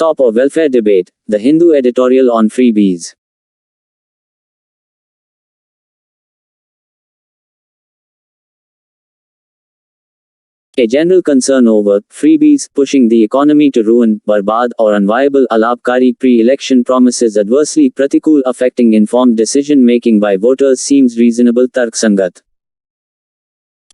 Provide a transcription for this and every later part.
SOP or welfare debate, the Hindu editorial on freebies. A general concern over freebies pushing the economy to ruin, barbad, or unviable alabkari pre-election promises adversely pratikul affecting informed decision-making by voters seems reasonable tarksangat.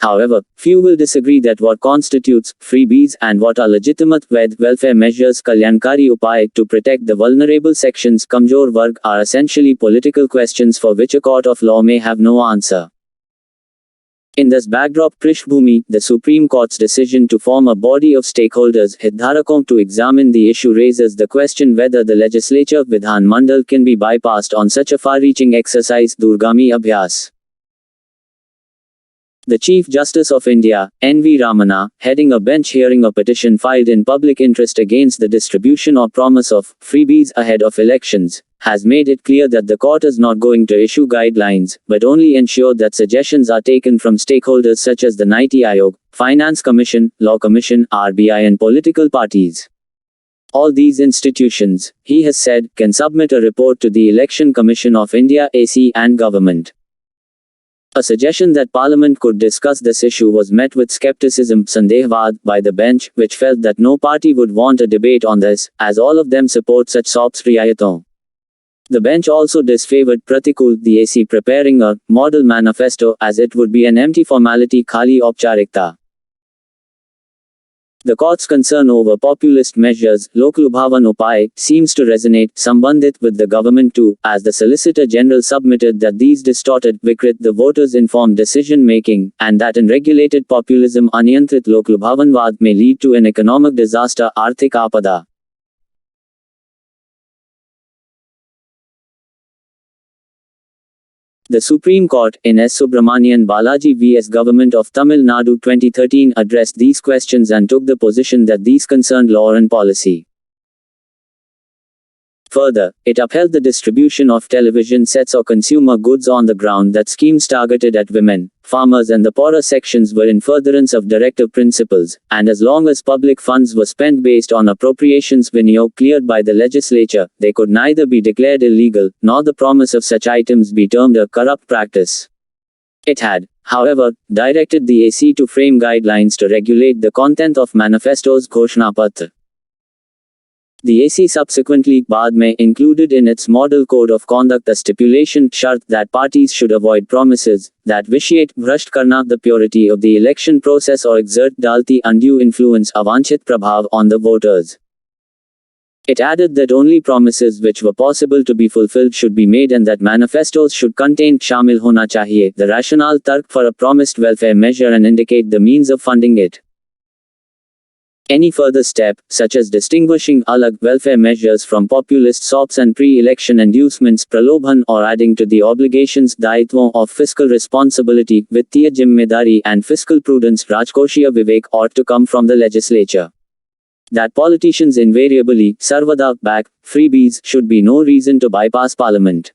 However, few will disagree that what constitutes freebies and what are legitimate welfare measures kalyankari upay to protect the vulnerable sections kamjor varg are essentially political questions for which a court of law may have no answer. In this backdrop, Prishbhumi, the Supreme Court's decision to form a body of stakeholders Hiddharakom to examine the issue raises the question whether the legislature Vidhan Mandal can be bypassed on such a far-reaching exercise Durgami Abhyas. The Chief Justice of India, N.V. Ramana, heading a bench hearing a petition filed in public interest against the distribution or promise of freebies ahead of elections, has made it clear that the court is not going to issue guidelines, but only ensure that suggestions are taken from stakeholders such as the Niti Aayog, Finance Commission, Law Commission, RBI and political parties. All these institutions, he has said, can submit a report to the Election Commission of India (AC) and government. A suggestion that Parliament could discuss this issue was met with skepticism Sandehvad by the bench, which felt that no party would want a debate on this, as all of them support such SOPs riayaton. The bench also disfavored Pratikul, the AC preparing a model manifesto, as it would be an empty formality khali opcharikta. The court's concern over populist measures, Loklubhavan Upay, seems to resonate, Sambandhit with the government too, as the Solicitor General submitted that these distorted, vikrit the voters' informed decision-making, and that unregulated populism Aniyantrit Loklubhavanvad may lead to an economic disaster Arthik Apada. The Supreme Court, in S. Subramanian Balaji vs. Government of Tamil Nadu 2013 addressed these questions and took the position that these concerned law and policy. Further, it upheld the distribution of television sets or consumer goods on the ground that schemes targeted at women, farmers and the poorer sections were in furtherance of directive principles, and as long as public funds were spent based on appropriations vinayog cleared by the legislature, they could neither be declared illegal, nor the promise of such items be termed a corrupt practice. It had, however, directed the AC to frame guidelines to regulate the content of manifestos Ghoshna Patra. The AC subsequently, baad mein, included in its Model Code of Conduct a stipulation, shart, that parties should avoid promises that vitiate, bhrasht karna, the purity of the election process or exert dalti undue influence, avanchit prabhav, on the voters. It added that only promises which were possible to be fulfilled should be made and that manifestos should contain shamil hona chahiye, the rationale tark for a promised welfare measure and indicate the means of funding it. Any further step, such as distinguishing alag welfare measures from populist SOPs and pre-election inducements pralobhan or adding to the obligations daitwon of fiscal responsibility, vittiya jimmedari and fiscal prudence rajkoshiya vivek ought to come from the legislature. That politicians invariably, sarvada, back freebies should be no reason to bypass Parliament.